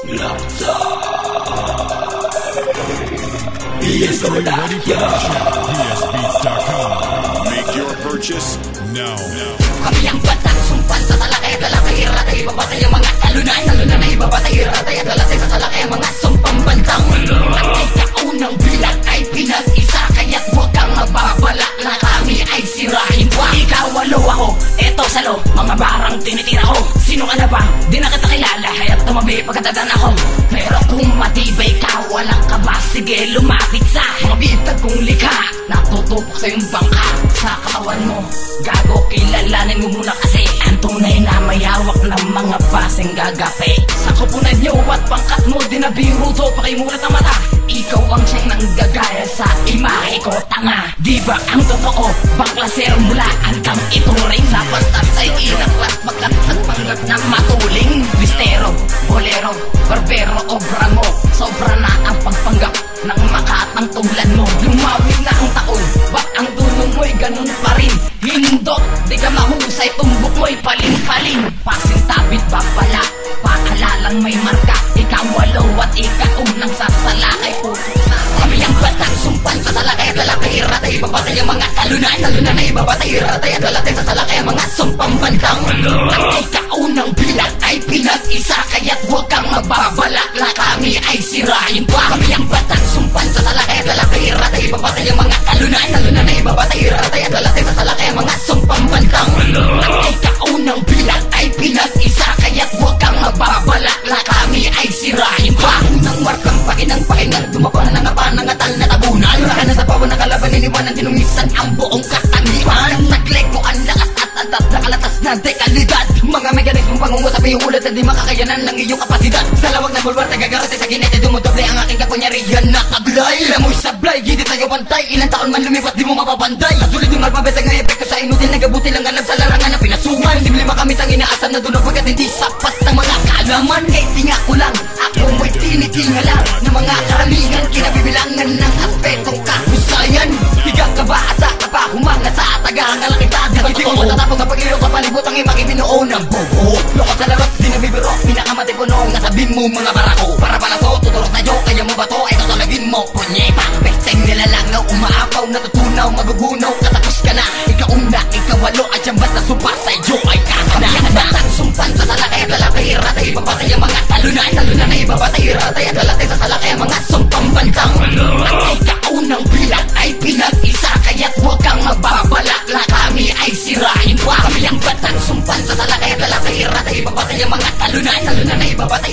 Make your purchase now. Kami ang batang sumpan sa salakay at lalakay iratay ibabatay ang mga talunan. Talunan na ibabatay iratay at lalakay sa salakay ang mga sumpang bantang. At ay kaunang bilang ay pinag-isa, kaya't huwag kang mababala na kami ay sirahin pa. Ikaw walo ako, eto salo, mga barang tinitira ko. Sino ka na ba? Di na kita kilala, haya't tumabi pagkatadaan ako. Pero kung matibay ka, walang kaba, sige lumapit sa mga bitag kong likha. Natutupok sa iyong bangka, sa katawan mo. Gago, kilalanin mo muna kasi ang tunay na may hawak ng mga baseng gagapi. Sa kupunan nyo at pangkat mo, di na biro to, pakimulat ang mata. Ikaw ang siyang nanggagaya sa imahe ko, tanga. Di ba ang totoo, baklasero mula hanggang ituring. Sa pastas ay inaklat, magkatag pangat na matuling. Bistero, bolero, barbero, obra mo. Sobra na ang pagpanggap ng makatang tulan mo. Lumawin na ang taon, bak ang dulong mo'y ganun pa rin. Hindot, di ka mahusay, tumbok mo'y paling-paling. Pasintabit ba pala, paalalang may marka. Ikaw walo at ikaunang sasalakay. Kami ang batang sumpan sa salakay at lalakay iratay ibabatay ang mga talunan. Talunan na ibabatay iratay at lalakay sa salakay ang mga sumpang bantang. At ikaunang bilang ay pinag-isa, kaya't huwag kang mababala na kami ay sirahin pa. Kami ang batang sumpan sa salakay at lalakay iratay ibabatay ang mga talunan. Talunan na ibabatay iratay at lalakay sa salakay ang mga sumpang bantang. At ikaunang bilang ay pinag-isa, kaya't huwag kang mababala na kami ay sirahin pa. Unang markang pakinang dumapa na nangatal na tabunan. Raka na sa pawan ng kalaban, iniwanan tinumisan ang buong katangian. Naglego ang lakas at atas na kalatas na dekalidad. Mga mekanismong pangungusap ay ulat na di makakayanan ng iyong kapasidad. Sa lawag ng bulwar, tagagarate sa ginete, dumudoble ang aking kapunyarihan na kaglay. Lamoy sablay, hindi tayo pantay. Ilang taon man lumipat, di mo mapapanday. Sulit yung alpabet ang epekto sa inutil, nagabuti lang alam sa larangan na pinasuman. Simple makamit ang inaasam na dunod pagkat hindi sapat ng mga kaalaman. Kahit tinga ko lang, ako mo'y tinitinga lang ng mga karamihan, kinabibilangan ng aspetong kahusayan. Higang ka ba, asa ka pa, humanga sa atagang alakitad. Hindi ko matatapos na pag-ilo sa palibot ang imang ibinuo ng bobo. Loko sa larot, di nabibiro, pinakamatay ko noong nasabing mo mga barako. Para pala to, tuturok na joke, kaya mo ba to? Ito talagin mo, punyeta. Besteng nilalangaw, umaapaw, natutunaw, magugunaw, katapos ka na. Ikaw una, ikaw walo, at yung ba't nasumpa sa iyo ay kakana. Batang sumpan sa salakay at lalakay iratay ibabatay ang mga talunan. Talunan na ibabatay iratay at lalakay sa salakay ang mga sumpang bantang. At ikaunang bilang ay pinag-isa, kaya't huwag kang mababala na kami ay sirahin pa. Kami ang batang sumpan sa salakay at lalakay iratay ibabatay ang mga talunan. Talunan na ibabatay